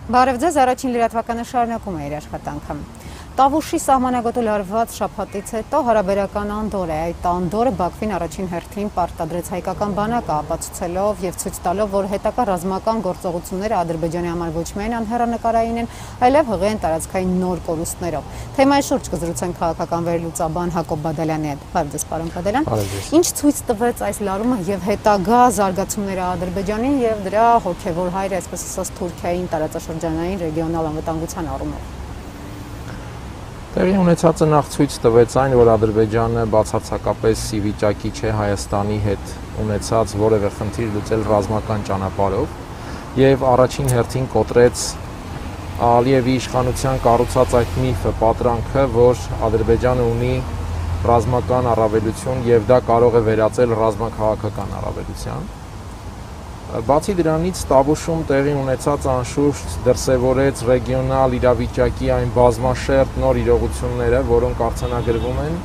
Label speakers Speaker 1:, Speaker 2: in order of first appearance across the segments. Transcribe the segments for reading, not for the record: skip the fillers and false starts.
Speaker 1: Բարև ձեզ, առաջին լրատվականը շարունակում է իր աշխատանքը։ Տավուշի սահմանագոտու լարված շաբաթից հետո հարաբերական անդոր է։ Այդ անդորը Բաքվին առաջին հերթին պարտադրեց հայկական բանակը, ապացուցելով եւ ցույց տալով, որ հետագա ռազմական գործողությունները Ադրբեջանի համար ոչ միայն անհեռանկարային են, այլև հղի են տարածքային նոր կորուստներով։ Թեմայի շուրջ կզրուցենք քաղաքական վերլուծաբան Հակոբ Բադալյանի հետ։ Բարև ձեզ, պարոն Բադալյան։ Ինչ ցույց տվեց այս լարումը եւ հետագա զարգացումները Ադրբեջանին եւ դրա հոգեվոր հայրը, այսպես ասած, Թուրքիային տարածաշրջանային ռեգիոնալ անվտանգության առումով։
Speaker 2: Տեղի ունեցածը նախ ցույց տվեց այն, որ Ադրբեջանը բացարձակապես ի վիճակի չէ Հայաստանի հետ ունեցած որևէ խնդիր լուծել ռազմական ճանապարհով եւ առաջին հերթին կոտրեց Ալիևի իշխանության կառուցած այդ միֆը, պատրանքը, որ Ադրբեջանը ունի ռազմական առավելություն եւ դա կարող է վերածել ռազմաքաղաքական առավելության։ Բացի դրանից Տավուշում տեղի ունեցած անշուշտ դրսևորեց ռեգիոնալ իրավիճակի այն բազմաշերտ նոր իրողությունները, որոնք արձանագրվում են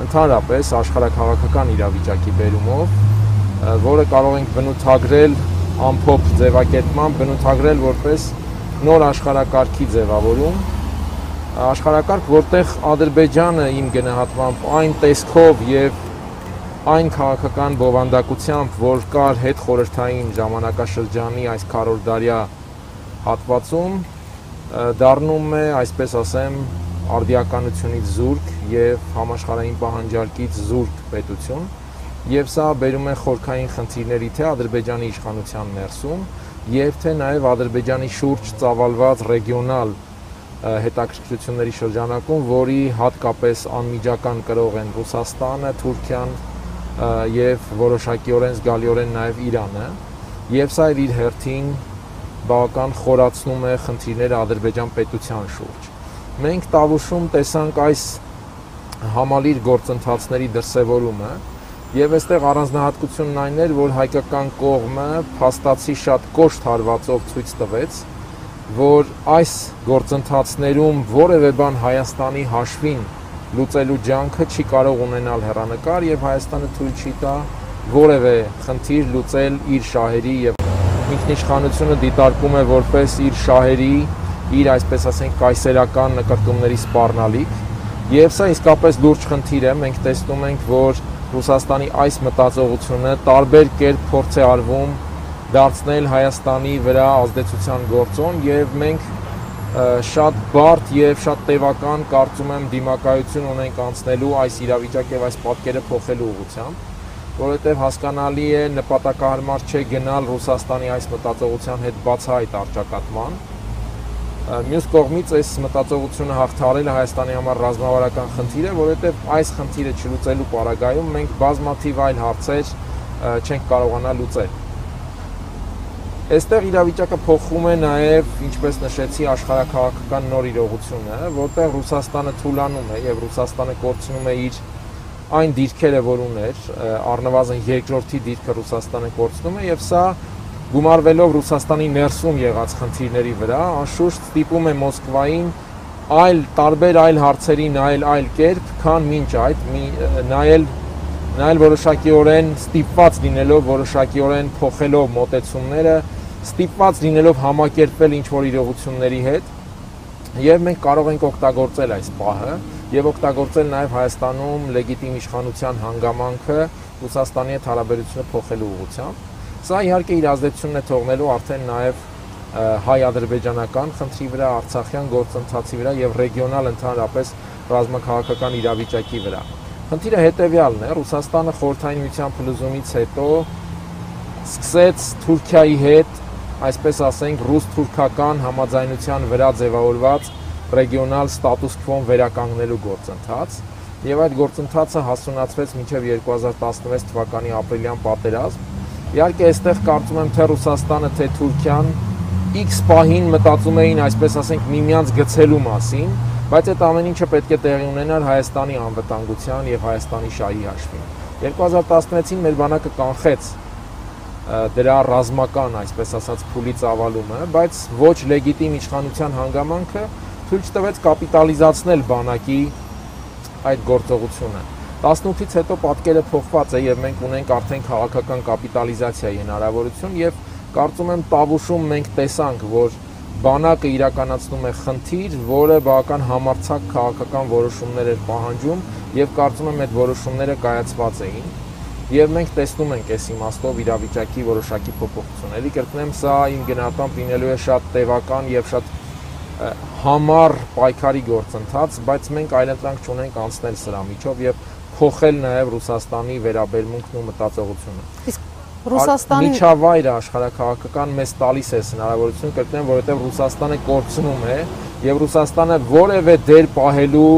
Speaker 2: ընդհանրապես աշխարհաքաղաքական իրավիճակի բերումով, որը կարող ենք բնութագրել ամփոփ ձևակերպմամբ, բնութագրել որպես նոր աշխարհակարգի ձևավորում, աշխարհակարգ, որտեղ Ադրբեջանը իմ գնահատմամբ այն տեսքով եւ այն քաղաքական բովանդակությամբ, որ կար հետ խորհրդային ժամանակաշրջանի այս քառորդդարյա հատվածում, դառնում է, այսպես ասեմ, արդիականությունից զուրկ եւ համաշխարհային պահանջարկից զուրկ պետություն, եւ սա բերում է խորքային խնդիրների թե Ադրբեջանի իշխանության ներսում եւ թե նաեւ Ադրբեջանի շուրջ ծավալված ռեգիոնալ հետաքրքրությունների շրջանակում, որի հատկապես անմիջական կրող են Ռուսաստանը, Թուրքիան եւ որոշակիորեն զգալիորեն նաեւ Իրանը, եւ սա իր հերթին բավական խորացնում է խնդիրները Ադրբեջան պետության շուրջ։ Մենք Տավուշում տեսանք այս համալիր գործընթացների դրսևորումը եւ այստեղ առանձնահատկությունն այն էր, որ հայկական կողմը փաստացի շատ կոշտ հարվածով ցույց տվեց, որ այս գործընթացներում որևէ բան Հայաստանի հաշվին լուծելու ջանքը չի կարող ունենալ հեռանկար եւ Հայաստանը թույլ չի տա որևէ խնդիր լուծել իր շահերի եւ ինքնիշխանությունը դիտարկում է որպես իր շահերի, իր այսպես ասենք կայսերական նկարտումների սպառնալիք եւ սա իսկապես լուրջ խնդիր է։ Մենք տեսնում ենք, որ Ռուսաստանի այս մտածողությունը տարբեր կերպ փորձ է արվում դարձնել Հայաստանի վրա ազդեցության գործոն եւ մենք շատ բարդ եւ շատ տևական կարծում եմ դիմակայություն ունենք անցնելու այս իրավիճակը եւ այս պատկերը փոխելու ուղղությամբ, որովհետեւ հասկանալի է նպատակահարմար չէ գնալ Ռուսաստանի այս մտածողության հետ բացահայտ առճակատման։ Մյուս կողմից այս մտածողությունը հաղթահարելը Հայաստանի համար ռազմավարական խնդիր է, որովհետեւ այս խնդիրը չլուծելու պարագայում մենք բազմաթիվ այլ հարցեր չենք կարողանա լուծել։ Այստեղ իրավիճակը փոխվում է նաև, ինչպես նշեցի, աշխարհաքաղաքական նոր իրողությունը, որտեղ Ռուսաստանը թուլանում է եւ Ռուսաստանը կորցնում է իր այն դիրքերը, որ ուներ, առնվազն երկրորդի դիրքը Ռուսաստանը կորցնում է եւ սա գումարվելով Ռուսաստանի ներսում եղած խնդիրների վրա, անշուշտ ստիպում է Մոսկվային տարբեր այլ հարցերի նայել այլ կերպ, քան մինչ այդ նայել որոշակիորեն ստիպված լինելով, որոշակիորեն փոխելով մոտեցումները, ստիպված լինելով համակերպվել ինչ-որ իրողությունների հետ եւ մենք կարող ենք օգտագործել այս պահը եւ օգտագործել նաեւ Հայաստանում լեգիտիմ իշխանության հանգամանքը Ռուսաստանի հետ հարաբերությունը փոխելու ուղղությամբ։ Սա իհարկե իր ազդեցությունն է թողնելու արդեն նաեւ հայ-ադրբեջանական խնդրի վրա, արցախյան գործընթացի վրա եւ ռեգիոնալ ընդհանրապես ռազմաքաղաքական իրավիճակի վրա։ Խնդիրը հետեւյալն է. Ռուսաստանը խորհրդային միության փլուզումից հետո սկսեց Թուրքիայի հետ, այսպես ասենք, ռուս-թուրքական համաձայնության վրա ձևավորված ռեգիոնալ ստատուս քվոն վերականգնելու գործընթաց, եւ այդ գործընթացը հասունացվեց մինչեւ 2016 թվականի ապրիլյան պատերազմ։ Իհարկե, այստեղ կարծում եմ թե Ռուսաստանը, թե Թուրքիան X պահին մտածում էին, այսպես ասենք, միմյանց գցելու մասին, բայց այդ ամեն ինչը պետք է տեղի ունենար Հայաստանի անվտանգության եւ Հայաստանի շահի հաշվին։ 2016-ին մեր բանակը կանխեց դրա ռազմական, այսպես ասած, փուլի ծավալումը, բայց ոչ լեգիտիմ իշխանության հանգամանքը թույլ չտվեց կապիտալիզացնել բանակի այդ գործողությունը։ 18-ից հետո պատկերը փոխված է եւ մենք ունենք արդեն քաղաքական կապիտալիզացիայի հնարավորություն եւ կարծում եմ Տավուշում մենք տեսանք, որ բանակը իրականացնում է խնդիր, որը բավական համարձակ քաղաքական որոշումներ էր պահանջում եւ կարծում եմ այդ որոշումները կայացված էին եւ մենք տեսնում ենք այս իմաստով իրավիճակի որոշակի փոփոխությունների կրկնեմ սա իմ գնահատամբ լինելու է շատ տևական եւ շատ համառ պայքարի գործընթաց, բայց մենք այլընտրանք չունենք անցնել սրա միջով եւ փոխել նաեւ Ռուսաստանի վերաբերմունքն ու մտածողությունը։
Speaker 1: Իսկ Ռուսաստանի
Speaker 2: միջավայրը աշխարհակաղակական մեզ տալիս է հնարավորություն կրկնեմ, որովհետեւ Ռուսաստանը կորցնում է եւ Ռուսաստանը որևէ դեր պահելու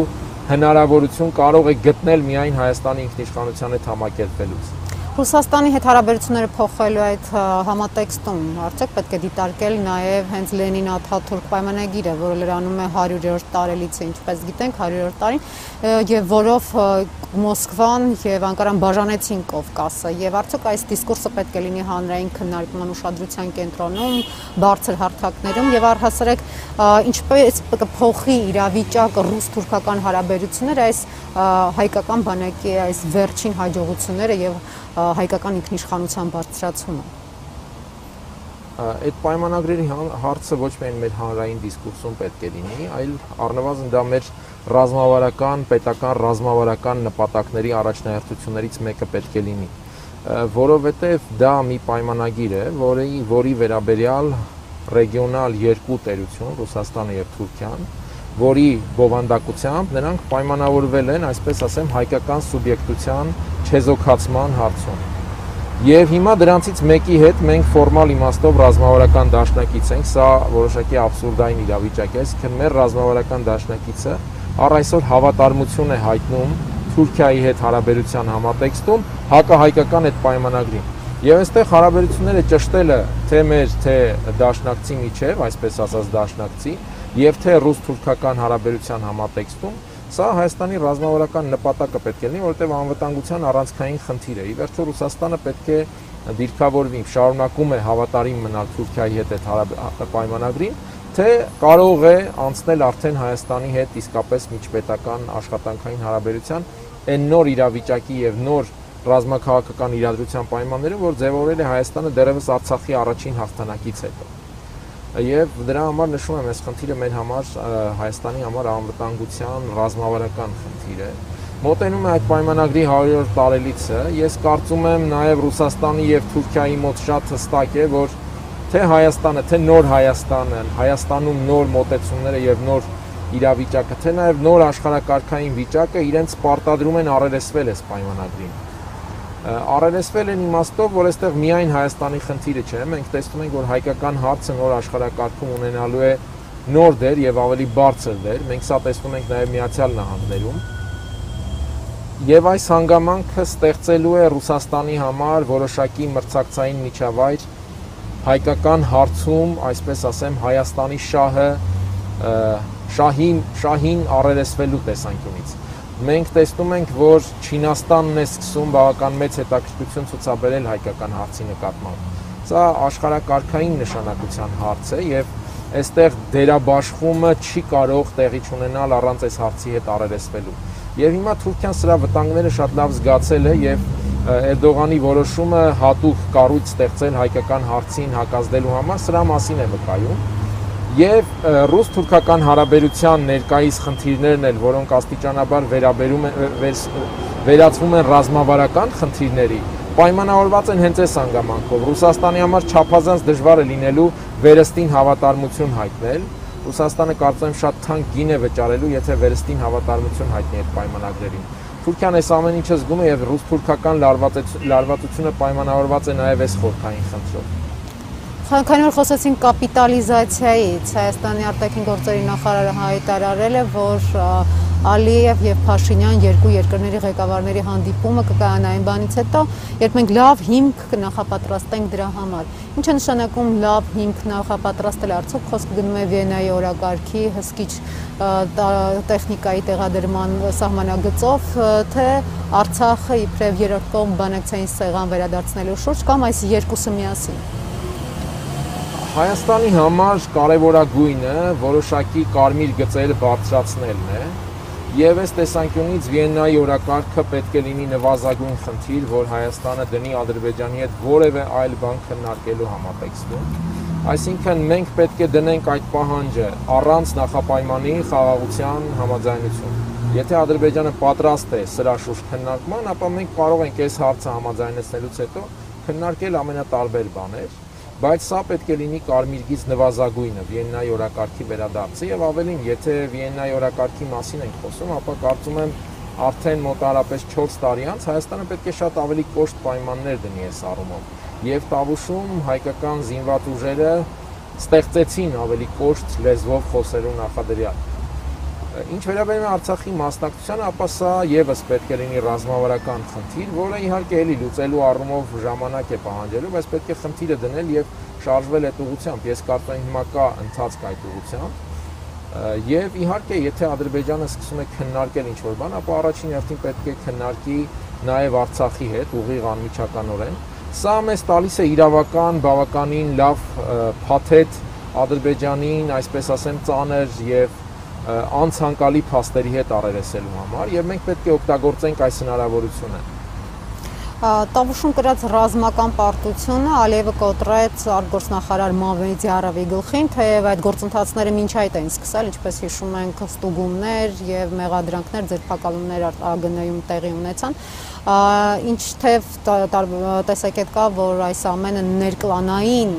Speaker 2: հնարավորություն կարող է գտնել միայն Հայաստանի ինքնիշխանության հետ համակերպելուց։
Speaker 1: Ռուսաստանի հետ հարաբերությունները փոխելու այդ համատեքստում արդյոք պետք է դիտարկել նաև հենց Լենին-Աթաթուրք պայմանագիրը, որը լրանում է 100-րդ տարելիցը, ինչպես գիտենք, 100-րդ տարին, եւ որով Մոսկվան եւ Անկարան բաժանեցին Կովկասը, եւ արդյոք այս դիսկուրսը պետք է լինի հանրային քննարկման ուշադրության կենտրոնում, բարձր հարթակներում եւ առհասարակ ինչպես կփոխի իրավիճակը ռուս-թուրքական հարաբերությունները այս հայկական բանակի այս վերջին հաջողությունները եւ հայկական ինքնիշխանության բարձրացումը։
Speaker 2: Այդ պայմանագրերի հարցը ոչ միայն մեր հանրային դիսկուրսում պետք է լինի, այլ առնվազն դա մեր ռազմավարական, պետական, ռազմավարական նպատակների առաջնահերթություններից մեկը պետք է լինի, որովհետև դա մի պայմանագիր է, որի վերաբերյալ ռեգիոնալ երկու տերություն, Ռուսաստանը եւ Թուրքիան, որի բովանդակությամբ նրանք պայմանավորվել են, այսպես ասեմ, հայկական սուբյեկտության չեզոքացման հարցում։ Եվ հիմա դրանցից մեկի հետ մենք ֆորմալ իմաստով ռազմավարական դաշնակից ենք, սա որոշակի աբսուրդային իրավիճակ է, այսինքն մեր ռազմավարական դաշնակիցը առ այսօր հավատարմություն է հայտնում Թուրքիայի հետ հարաբերության համատեքստում հակահայկական այդ պայմանագրին։ Եվ այստեղ հարաբերությունները ճշտելը թե մեր, թե դաշնակցի միջև, այսպես ասած դաշնակցի, եւ թե ռուս-թուրքական հարաբերության համատեքստում, սա Հայաստանի ռազմավարական նպատակը պետք է լինի, որովհետեւ անվտանգության առանցքային խնդիր է։ Ի վերջո Ռուսաստանը պետք է դիրքավորվի, շարունակում է հավատարիմ մնալ Թուրքիայի հետ այդ պայմանագրին, թե կարող է անցնել արդեն Հայաստանի հետ իսկապես միջպետական աշխատանքային հարաբերության այն նոր իրավիճակի եւ նոր ռազմաքաղաքական իրադրության պայմաններում, որ ձևավորել է Հայաստանը դեռևս Արցախի առաջին հաղթանակից հետո։ Եվ դրա համար նշում եմ, այս խնդիրը մեր համար Հայաստանի համար անվտանգության ռազմավարական խնդիր է։ Մոտենում է այդ պայմանագրի 100-րդ տարելիցը, ես կարծում եմ նաև Ռուսաստանի եւ Թուրքիայի մոտ շատ հստակ է, որ թե Հայաստանը, թե նոր Հայաստանը, Հայաստանում նոր մոտեցումները եւ նոր իրավիճակը, թե նաև նոր աշխարհակարգային վիճակը իրենց պարտադրում են առերեսվել այս պայմանագրին։ Առերեսվել են իմաստով, որ այստեղ միայն Հայաստանի խնդիրը չէ, մենք տեսնում ենք, որ հայկական հարցը նոր աշխարհակարգում ունենալու է նոր դեր եւ ավելի բարձր դեր, մենք սա տեսնում ենք նաեւ Միացյալ Նահանգներում։ Եվ այս հանգամանքը ստեղծելու է Ռուսաստանի համար որոշակի մրցակցային միջավայր հայկական հարցում, այսպես ասեմ, Հայաստանի շահին առերեսվելու տեսանկյունից։ Մենք տեսնում ենք, որ Չինաստանն է սկսում բավական մեծ հետաքրքրություն ցուցաբերել հայկական հարցի նկատմամբ։ Սա աշխարհակարգային նշանակության հարց է եւ այստեղ դերաբաշխումը չի կարող տեղի ունենալ առանց այս հարցի հետ առերեսվելու։ Եվ հիմա Թուրքիան սրա վտանգները շատ լավ զգացել է եւ Էրդողանի որոշումը հատուկ կառույց ստեղծել հայկական հարցին հակազդելու համար սրա մասին է վկայում։ Եվ ռուս-թուրքական հարաբերության ներկայիս խնդիրներն էլ, որոնք աստիճանաբար վերածվում են ռազմավարական խնդիրների, պայմանավորված են հենց այս հանգամանքով։ Ռուսաստանի համար չափազանց դժվար է լինելու վերստին հավատարմություն հայտնել։ Ռուսաստանը կարծում եմ շատ թանկ գին է վճարելու, եթե վերստին հավատարմություն հայտնի այդ պայմանագրերին։ Թուրքիան այս ամեն ինչը զգում է եւ ռուս-թուրքական լարվածությունը պայմանավորված է նաեւ այս խորհրդային խնդրով։
Speaker 1: Քանի որ խոսեցին կապիտալիզացիայից, Հայաստանի արտաքին գործերի նախարարը հայտարարել է, որ Ալիև եւ Փաշինյան երկու երկրների ղեկավարների հանդիպումը կկայանա այն բանից հետո, երբ մենք լավ հիմք կնախապատրաստենք դրա համար։ Ինչ է նշանակում լավ հիմք նախապատրաստել, արդյոք խոսքը գնում է Վիեննայի օրակարգի հսկիչ տեխնիկայի տեղադրման սահմանագծով, թե Արցախը իբրև երրորդ կողմ բանակցային սեղան վերադարձնելու շուրջ կամ այս երկուսը միասին։
Speaker 2: Հայաստանի համար կարևորագույնը որոշակի կարմիր գծեր բարձրացնելն է եւ այս տեսանկյունից Վիեննայի օրակարգը պետք է լինի նվազագույն խնդիր, որ Հայաստանը դնի Ադրբեջանի հետ որևէ այլ բան քննարկելու համատեքստում Այսինքն մենք պետք է դնենք այդ պահանջը առանց նախապայմանի խաղաղության համաձայնություն։ Եթե Ադրբեջանը պատրաստ է սրա շուրջ քննարկման, ապա մենք կարող ենք այս հարցը համաձայնեցնելուց հետո քննարկել ամենատարբեր բաներ, բայց սա պետք է լինի կարմիր գիծ նվազագույնը Վիեննայի օրակարգի վերադարձը եւ ավելին, եթե Վիեննայի օրակարգի մասին ենք խոսում, ապա կարծում եմ արդեն մոտարապես 4 տարի անց Հայաստանը պետք է շատ ավելի կոշտ պայմաններ դնի այս առումով։ Եվ Տավուշում հայկական զինված ուժերը ստեղծեցին ավելի կոշտ լեզվով խոսելու նախադրյալ։ Ինչ վերաբերում է Արցախի մասնակցությանը, ապա սա եւս պետք է լինի ռազմավարական խնդիր, որը իհարկե էլի լուծելու առումով ժամանակ է պահանջելու, բայց պետք է խնդիրը դնել եւ շարժվել այդ ուղղությամբ։ Ես կարծում եմ հիմա կա ընթացք այդ ուղղությամբ։ Եվ իհարկե, եթե Ադրբեջանը սկսում է քննարկել ինչ-որ բան, ապա առաջին հերթին պետք է քննարկի նաեւ Արցախի հետ ուղիղ անմիջականորեն։ Սա մեզ տալիս է իրավական, բավականին լավ փաթեթ Ադրբեջանին, այսպես ասեմ, ծանր եւ անցանկալի փաստերի հետ առերեսելու համար, եւ մենք պետք է օգտագործենք այս հնարավորությունը։
Speaker 1: Տավուշում կրած ռազմական պարտությունը Ալիևը կոտրեց արտգործնախարար Մամեդյարովի գլխին, թեև այդ գործընթացները մինչ այդ էին սկսել, ինչպես հիշում ենք, ստուգումներ եւ մեղադրանքներ, ձերբակալումներ ԱԳՆ-ում տեղի ունեցան, ինչ թեև տեսակետ կա, որ այս ամենը ներկլանային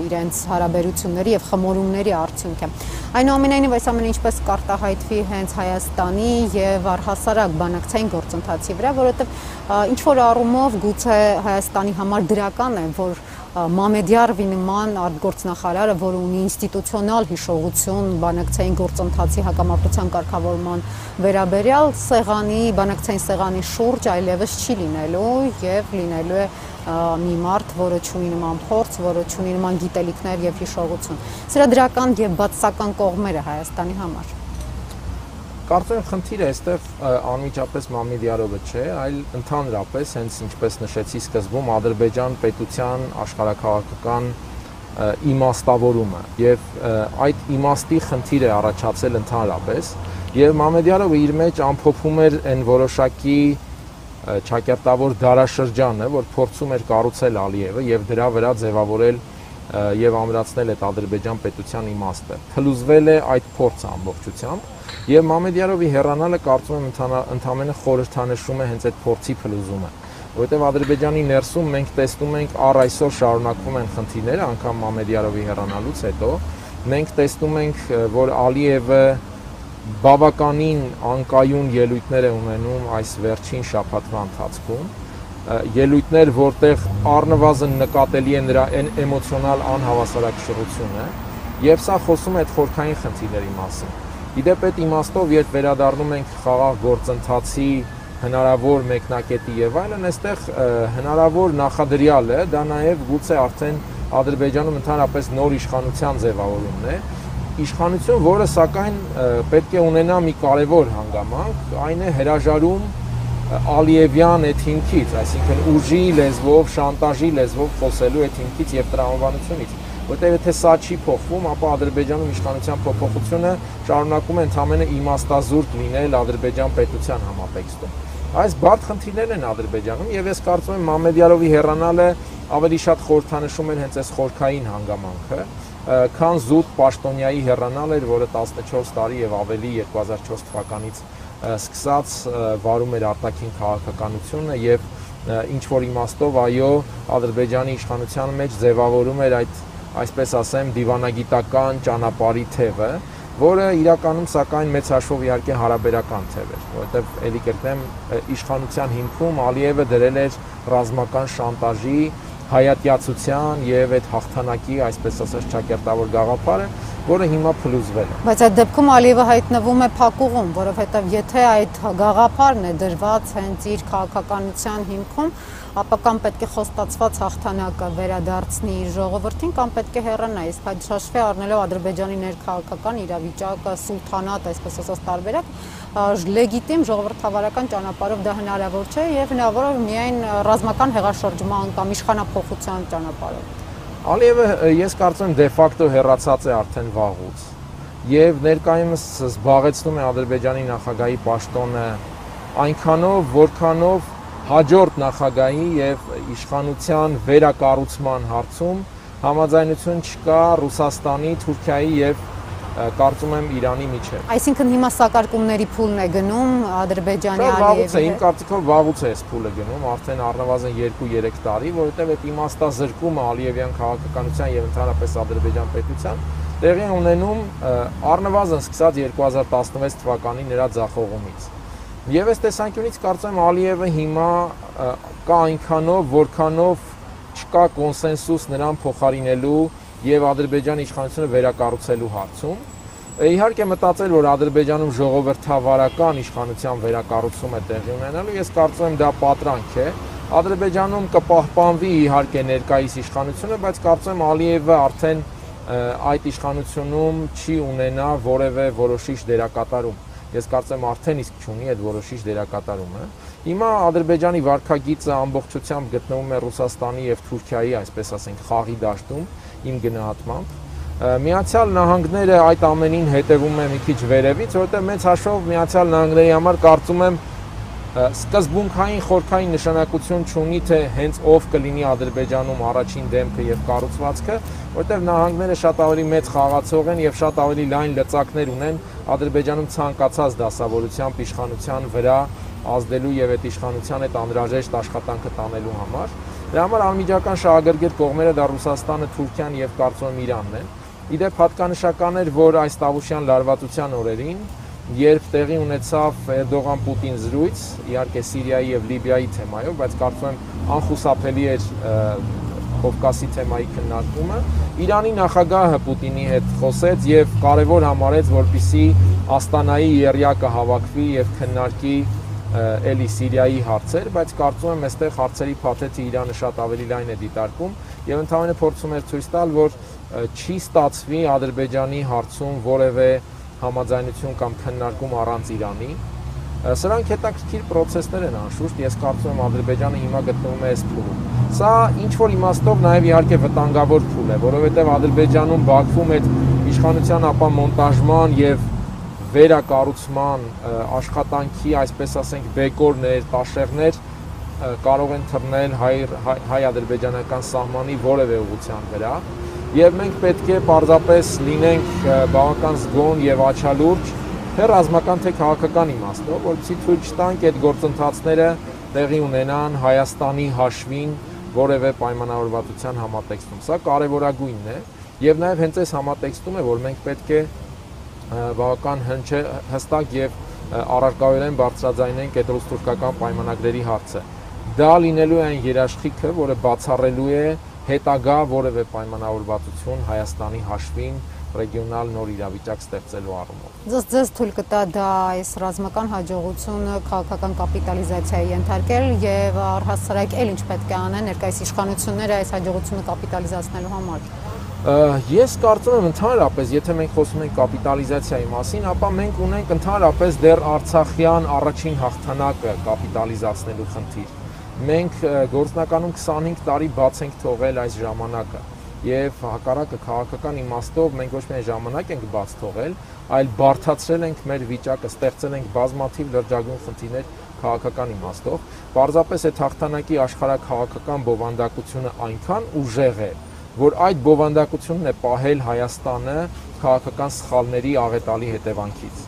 Speaker 1: իրենց հարաբերությունների եւ խմորումների արդյունք է։ Այնուամենայնիվ այս ամենը ինչպես կարտահայտվի հենց Հայաստանի եւ առհասարակ բանակցային գործընթացի վրա, որովհետեւ ինչ որ առումով գուցե Հայաստանի համար դրական է, որ Մամեդյարովի նման արտգործնախարարը, որը ունի ինստիտուցիոնալ հիշողություն բանակցային գործընթացի հակամարտության կարգավորման վերաբերյալ բանակցային սեղանի շուրջ այլևս չի լինելու եւ լինելու է մի մարդ, որը ունի նման փորձ, որը ունի նման գիտելիքներ եւ հիշողություն։ Սրա դրական եւ բացասական կողմերը Հայաստանի համար։
Speaker 2: Կարծում եմ խնդիրը այստեղ անմիջապես Մամեդյարովը չէ, այլ ընդհանրապես, հենց ինչպես նշեցի սկզբում, Ադրբեջան պետության աշխարհաքաղաքական իմաստավորումը եւ այդ իմաստի խնդիր է առաջացել ընդհանրապես եւ Մամեդյարովը իր մեջ ամփոփում էր այն որոշակի ճակերտավոր դարաշրջանը, որ փորձում էր կառուցել Ալիևը եւ դրա վրա ձևավորել եւ ամրացնել այդ Ադրբեջան պետության իմաստը։ Փլուզվել է այդ փորձը ամբողջությամբ եւ Մամեդյարովի հեռանալը կարծում եմ ընդամենը խորհրդանշում է հենց այդ փորձի փլուզումը, որովհետեւ Ադրբեջանի ներսում մենք տեսնում ենք առ այսօր շարունակվում են խնդիրները, անգամ Մամեդյարովի հեռանալուց հետո մենք տեսնում ենք, որ Ալիևը բավականին անկայուն ելույթներ է ունենում այս վերջին շաբաթվա ընթացքում, ելույթներ, որտեղ առնվազն նկատելի է նրա էմոցիոնալ անհավասարակշռությունը, եւ սա խոսում է այդ խորքային խնդիրների մասին։ Իդեպ այդ իմաստով, երբ վերադառնում ենք խաղաղ գործընթացի հնարավոր մեկնակետի եւ այլն, այստեղ հնարավոր նախադրյալը դա նաեւ գուցե արդեն Ադրբեջանում ընդհանրապես նոր իշխանության ձևավորումն է, իշխանություն, որը սակայն պետք է ունենա մի կարևոր հանգամանք, այն է հրաժարում Ալիևյան այդ հիմքից, այսինքն ուժի լեզվով, շանտաժի լեզվով խոսելու այդ հիմքից եւ տրամաբանությունից, որտեղ եթե սա չի փոխվում, ապա Ադրբեջանում իշխանության փոփոխությունը շարունակում է ընդամենը իմաստազուրկ լինել Ադրբեջան պետության համատեքստում։ Այս բարդ խնդիրներն են Ադրբեջանում եւ ես կարծում եմ Մամեդյարովի հեռանալը ավելի շատ խորհրդանշում էր հենց այս խորքային հանգամանքը, քան զուտ Պաշտոնյայի հեռանալ էր, որը 14 տարի եւ ավելի 2004 թվականից սկսած վարում էր արտաքին քաղաքականությունը եւ ինչ որ իմաստով այո Ադրբեջանի իշխանության մեջ ձևավորում էր այդ այսպես ասեմ դիվանագիտական ճանապարհի թևը, որը իրականում սակայն մեծ հաշվով իհարկե հարաբերական թև էր, որովհետեւ ելի կերտեմ իշխանության հիմքում Ալիևը դրել էր ռազմական շանտաժի, հայատյացության եւ այդ հաղթանակի, այսպես ասած, ճակերտավոր գաղափարը, որը հիմա փլուզվել է։ Բայց
Speaker 1: այդ դեպքում Ալիևը հայտնվում է փակուղում, որովհետեւ եթե այդ գաղափարն է դրված հենց իր քաղաքականության հիմքում, ապա կամ պետք է խոստացված հաղթանակը վերադարձնի իր ժողովրդին, կամ պետք է հեռանա, իսկ այդ հաշվի առնելով Ադրբեջանի ներքաղաքական իրավիճակը, սուլթանատ, այսպես ասած, տարբերակ, լեգիտիմ ժողովրդավարական ճանապարհով դա հնարավոր չէ եւ հնարավոր է միայն ռազմական հեղաշրջման կամ իշխանափոխության ճանապարհով։
Speaker 2: Ալիևը ես կարծում եմ դե ֆակտո հեռացած է արդեն վաղուց եւ ներկայումս զբաղեցնում է Ադրբեջանի նախագահի պաշտոնը այնքանով, որքանով հաջորդ նախագահի եւ իշխանության վերակառուցման հարցում համաձայնություն չկա Ռուսաստանի, Թուրքիայի եւ կարծում եմ Իրանի միջև։
Speaker 1: Այսինքն հիմա սակարկումների փուլն է գնում Ադրբեջանի
Speaker 2: Ալիևի։ Իմ կարծիքով վաղուց է այս փուլը գնում, արդեն առնվազն 2-3 տարի, որովհետև այդ իմաստազրկումը Ալիևյան քաղաքականության եւ ընդհանրապես Ադրբեջան պետության տեղի ունենում առնվազն սկսած 2016 թվականի նրա ձախողումից։ Եվ այս տեսանկյունից կարծում եմ Ալիևը հիմա կա այնքանով, որքանով չկա կոնսենսուս նրան փոխարինելու եւ Ադրբեջանի իշխանությունը վերակառուցելու հարցում։ Իհարկե մտածել, որ Ադրբեջանում ժողովրդավարական իշխանության վերակառուցում է տեղի ունենալու, ես կարծում եմ դա պատրանք է։ Ադրբեջանում կպահպանվի իհարկե ներկայիս իշխանությունը, բայց կարծում եմ Ալիևը արդեն այդ իշխանությունում չի ունենա որևէ որոշիչ դերակատարում։ Ես կարծեմ արդեն իսկ չունի այդ որոշիչ դերակատարումը։ Հիմա Ադրբեջանի վարքագիծը ամբողջությամբ գտնվում է Ռուսաստանի եւ Թուրքիայի, այսպես ասենք, խաղի դաշտում, իմ գնահատմամբ։ Միացյալ Նահանգները այդ ամենին հետևում է մի քիչ վերևից, որովհետեւ մեծ հաշվով Միացյալ Նահանգների համար կարծում եմ սկզբունքային խորքային նշանակություն չունի, թե հենց ով կլինի Ադրբեջանում առաջին դեմքը եւ կառուցվածքը, որտեղ նահանգները շատ ավելի մեծ խաղացող են եւ շատ ավելի լայն լծակներ ունեն Ադրբեջանում ցանկացած դասավորությամբ իշխանության վրա ազդելու եւ այդ իշխանության հետ անհրաժեշտ աշխատանքը տանելու համար։ Դրա համար անմիջական շահագրգիռ կողմերը դա Ռուսաստանը, Թուրքիան եւ կարծում եմ Իրանն են։ Իդեպ հատկանշական էր, որ այս տավուշյան լարվածության օրերին, երբ տեղի ունեցավ Էրդողան-Պուտին զրույց, իհարկե Սիրիայի եւ Լիբիայի թեմայով, բայց կարծում եմ անխուսափելի էր Կովկասի թեմայի քննարկումը, Իրանի նախագահը Պուտինի հետ խոսեց եւ կարեւոր համարեց, որպիսի Աստանայի եռյակը հավաքվի եւ քննարկի էլի Սիրիայի հարցեր, բայց կարծում եմ այստեղ հարցերի փաթեթը Իրանը շատ ավելի լայն է դիտարկում եւ ընդհանրապես փորձում էր ցույց տալ, որ չի ստացվի Ադրբեջանի հարցում որևէ համաձայնություն կամ քննարկում առանց Իրանի։ Սրանք հետաքրքիր process-ներ են անշուշտ, ես կարծում եմ Ադրբեջանը հիմա գտնվում է այս փուլում։ Սա ինչ որ իմաստով նաև իհարկե վտանգավոր փուլ է, որովհետև Ադրբեջանում Բաքվում այդ իշխանության ապամոնտաժման եւ վերակառուցման աշխատանքի, այսպես ասենք, բեկորներ, տաշեղներ կարող են թռնել հայ-ադրբեջանական սահմանի որևէ ուղղության վրա, եւ մենք պետք է պարզապես լինենք բավական զգոն եւ աչալուրջ թե ռազմական թե քաղաքական իմաստով, որպեսզի ցույց տանք այդ գործընթացները տեղի ունենան Հայաստանի հաշվին որևէ պայմանավորվածության համատեքստում։ Սա կարևորագույնն է եւ նաեւ հենց այս համատեքստում է, որ մենք պետք է բավական հստակ եւ առարկայորեն բարձրաձայնենք այդ ռուս-թուրքական պայմանագրերի հարցը։ Դա լինելու է այն երաշխիքը, որը բացառելու է հետագա որևէ պայմանավորվածություն Հայաստանի հաշվին ռեգիոնալ նոր իրավիճակ ստեղծելու առումով։
Speaker 1: Ձեզ թույլ կտա դա այս ռազմական հաջողությունը քաղաքական կապիտալիզացիայի ենթարկել եւ առհասարակ էլ ինչ պետք է անեն ներկայիս իշխանությունները այս հաջողությունը կապիտալիզացնելու համար։
Speaker 2: Ես կարծում եմ ընդհանրապես, եթե մենք խոսում ենք կապիտալիզացիայի մասին, ապա մենք ունենք ընդհանրապես դեռ Արցախյան առաջին հաղթանակը կապիտալիզացնելու խնդիր։ Մենք գործնականում 25 տարի բաց ենք թողել այս ժամանակը եւ հակառակը քաղաքական իմաստով մենք ոչ միայն ժամանակ ենք բաց թողել, այլ բարդացրել ենք մեր վիճակը, ստեղծել ենք բազմաթիվ լրջագույն խնդիրներ քաղաքական իմաստով։ Պարզապես այդ հաղթանակի աշխարհաքաղաքական բովանդակությունը այնքան ուժեղ է, որ այդ բովանդակությունն է պահել Հայաստանը քաղաքական սխալների աղետալի հետևանքից։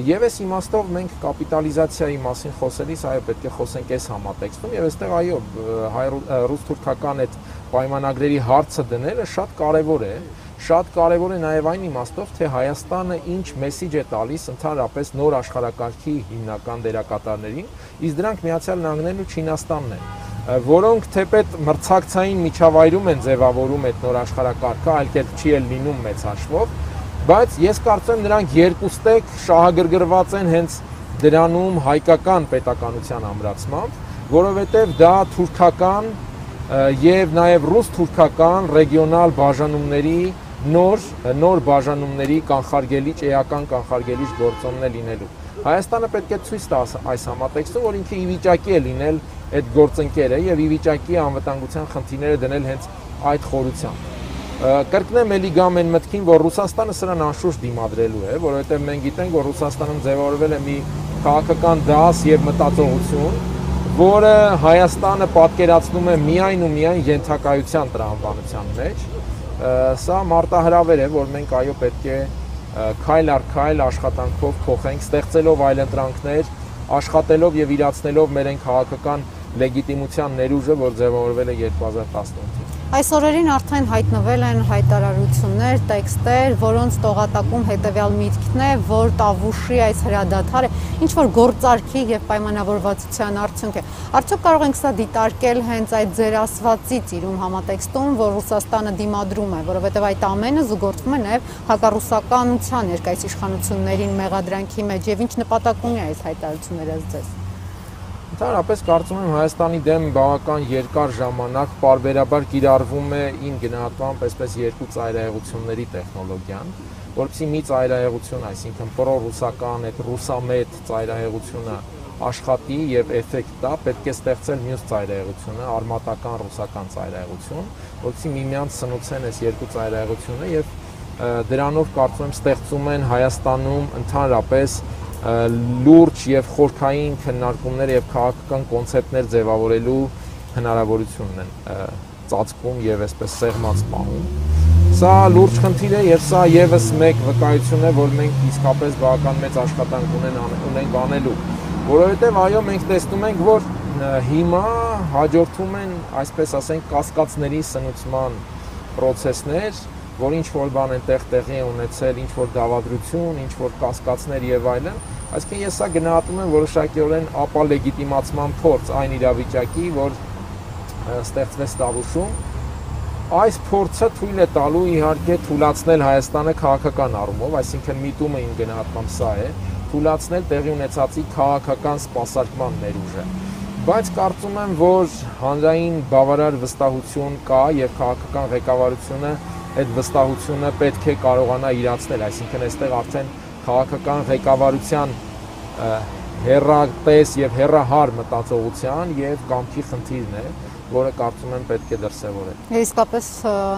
Speaker 2: Եվ այս իմաստով մենք կապիտալիզացիայի մասին խոսելիս այո պետք է խոսենք այս համատեքստում եւ այստեղ այո ռուս-թուրքական այդ պայմանագրերի հարցը դնելը շատ կարեւոր է նաեւ այն իմաստով թե Հայաստանը ինչ մեսիջ է տալիս ընդհանրապես նոր աշխարհակարգի հիմնական դերակատարներին, իսկ դրանք Միացյալ Նահանգներն ու Չինաստանն են, որոնք թեպետ մրցակցային միջավայրում են ձևավորում այդ նոր աշխարհակարգը, այլ կերպ չի էլ լինում մեծ հաշվով, բայց ես կարծում եմ նրանք երկուստեք շահագրգռված են հենց դրանում հայկական պետականության ամրացմամբ, որովհետև դա թուրքական եւ նաեւ ռուս-թուրքական ռեգիոնալ բաժանումների նոր բաժանումների կանխարգելիչ էական կանխարգելիչ գործոնն է լինելու։ Հայաստանը պետք է ցույց տա այս համատեքստում, որ ինքը ի վիճակի է լինել այդ գործընկերը եւ ի վիճակի է անվտանգության խնդիրները դնել հենց այդ խորությամբ։ Կրկնեմ էլի գամ այն մտքին, որ Ռուսաստանը սրան անշուշտ դիմադրելու է, որովհետև մենք գիտենք, որ Ռուսաստանում ձևավորվել է մի քաղաքական դաս եւ մտածողություն, որը Հայաստանը պատկերացնում է միայն ու միայն ենթակայության տրամաբանության մեջ, սա մարտահրավեր է, որ մենք այո պետք է քայլ առ քայլ աշխատանքով փոխենք, ստեղծելով այլընտրանքներ, աշխատելով եւ իրացնելով մեր այն քաղաքական լեգիտիմության ներուժը, որ ձևավորվել է 2018-ին։
Speaker 1: Այս օրերին արդեն հայտնվել են հայտարարություններ, տեքստեր, որոնց տողատակում հետևյալ միտքն է, որ Տավուշի այս հրադադարը ինչ-որ գործարքի եւ պայմանավորվածության արդյունք է։ Արդյոք կարող ենք սա դիտարկել հենց այդ ձեր ասվածից իրում համատեքստում, որ Ռուսաստանը դիմադրում է, որովհետեւ այդ ամենը զուգորդվում է նաեւ հակառուսականության ներկայիս իշխանություններին մեղադրանքի մեջ եւ ինչ նպատակ ունի այս հայտարարությունները ձեզ։
Speaker 2: Ընդհանրապես կարծում եմ Հայաստանի դեմ բավական երկար ժամանակ պարբերաբար կիրառվում է իմ գնահատմամբ այսպես երկու ծայրահեղությունների տեխնոլոգիան, որովհետեւ մի ծայրահեղություն, այսինքն պրոռուսական, այդ ռուսամետ ծայրահեղությունը աշխատի եւ էֆեկտ տա, պետք է ստեղծել մյուս ծայրահեղությունը, արմատական ռուսական ծայրահեղություն, որովհետեւ միմյանց սնուցեն այս երկու ծայրահեղությունը եւ դրանով կարծում եմ ստեղծում են Հայաստանում ընդհանրապես լուրջ եւ խորքային քննարկումներ եւ քաղաքական կոնցեպտներ ձևավորելու հնարավորությունն են ծածկում եւ այսպես սեղմած պահում։ Սա լուրջ խնդիր է եւ սա եւս մեկ վկայություն է, որ մենք իսկապես բավական մեծ աշխատանք ունենք անելու, որովհետեւ այո մենք տեսնում ենք, որ հիմա հաջորդում են, այսպես ասենք, կասկածների սնուցման process-ներ, որ ինչ որ բան այնտեղ տեղի է ունեցել, ինչ որ դավադրություն, ինչ որ կասկածներ եւ այլն, այսինքն ես սա գնահատում եմ որոշակիորեն ապալեգիտիմացման փորձ այն իրավիճակի, որ ստեղծվեց Տավուշում։ Այս փորձը թույլ է տալու իհարկե թույլաtsնել Հայաստանը քաղաքական առումով, այսինքն միտումը իմ գնահատմամբ սա է, թույլաtsնել տեղի ունեցածի քաղաքական սպասարկման ներուժը։ Բայց կարծում եմ, որ հանրային բավարար վստահություն կա եւ քաղաքական ղեկավարությունը այդ վստահությունը պետք է կարողանա իրացնել, այսինքն այստեղ արդեն քաղաքական ղեկավարության հեռատես եւ հեռահար մտածողության եւ կամքի խնդիրն է, որը կարծում եմ պետք է դրսևորել։
Speaker 1: Իսկապես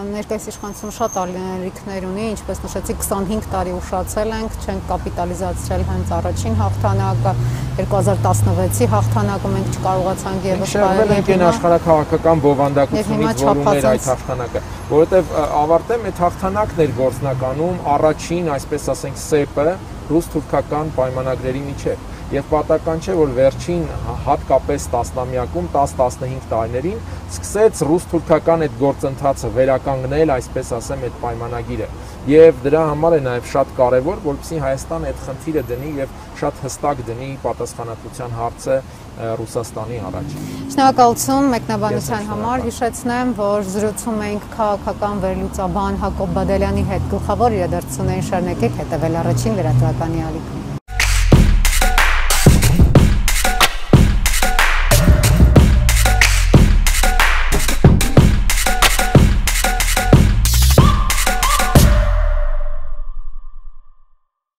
Speaker 1: ներկայիս իշխանությունը շատ ալիքներ ունի, ինչպես նշեցի 25 տարի ուշացել ենք, չենք կապիտալիզացրել հենց առաջին հաղթանակը, 2016-ի հաղթանակը մենք չկարողացանք եւս
Speaker 2: շահվել ենք այն աշխարհակաղակական բովանդակությունից, որ ուներ այդ հաղթանակը, որովհետեւ ավարտեմ այդ հաղթանակն էր գործնականում առաջին, այսպես ասենք, սեպը ռուս-թուրքական պայմանագրերի միջև։ Եվ պատահական չէ, որ վերջին հատկապես տասնամյակում 10-15 տարիներին սկսեց ռուս-թուրքական այդ գործընթացը վերականգնել, այսպես ասեմ, այդ պայմանագիրը։ Եվ դրա համար է նաև շատ կարևոր, որպեսզի Հայաստանը այդ խնդիրը դնի եւ շատ հստակ դնի պատասխանատվության հարցը Ռուսաստանի առաջ։
Speaker 1: Շնորհակալություն մեկնաբանության համար, հիշեցնեմ, որ զրուցում էինք քաղաքական վերլուծաբան Հակոբ Բադալյանի հետ, գլխավոր իրադարձություններին շարունակեք հետևել առաջին լրատվականի ալիքում։